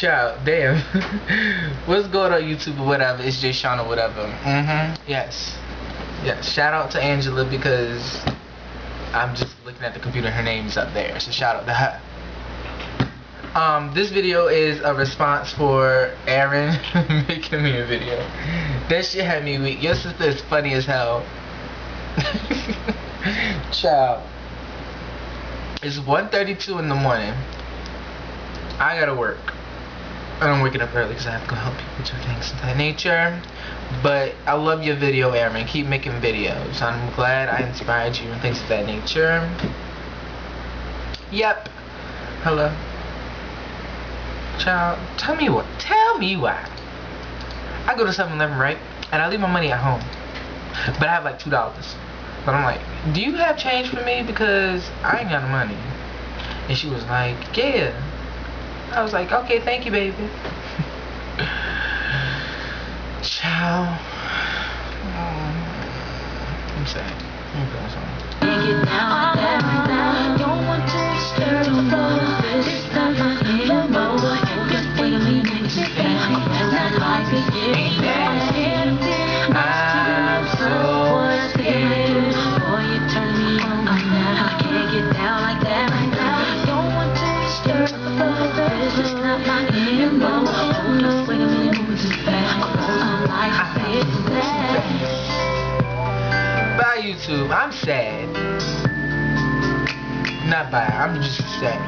Child, damn. What's going on YouTube or whatever? It's Jay Sean or whatever. Yes. Yes. Shout out to Angela because I'm just looking at the computer and her name's up there. So shout out to her. This video is a response for Aaron making me a video. That shit had me weak. Your sister is funny as hell. Child. It's 1:32 in the morning. I gotta work. And I'm waking up early because I have to go help people do things of that nature. But I love your video, Aaron. Keep making videos. I'm glad I inspired you and things of that nature. Yep. Hello. Child, tell me what. Tell me why. I go to 7-Eleven, right? And I leave my money at home. But I have like $2. But I'm like, do you have change for me? Because I ain't got no money. And she was like, yeah. I was like, okay, thank you, baby. Ciao. I'm sad. I'm feeling something. Don't want to disturb the flow. This is not my MO. Just wait a minute. It's not like it. I'm so scared. Boy, you turn me on now. I can't get down like that right now. Don't want to disturb the flow. This is not my MO. Just wait a minute. Moving too fast. Bye YouTube, I'm sad. Not bye, I'm just sad.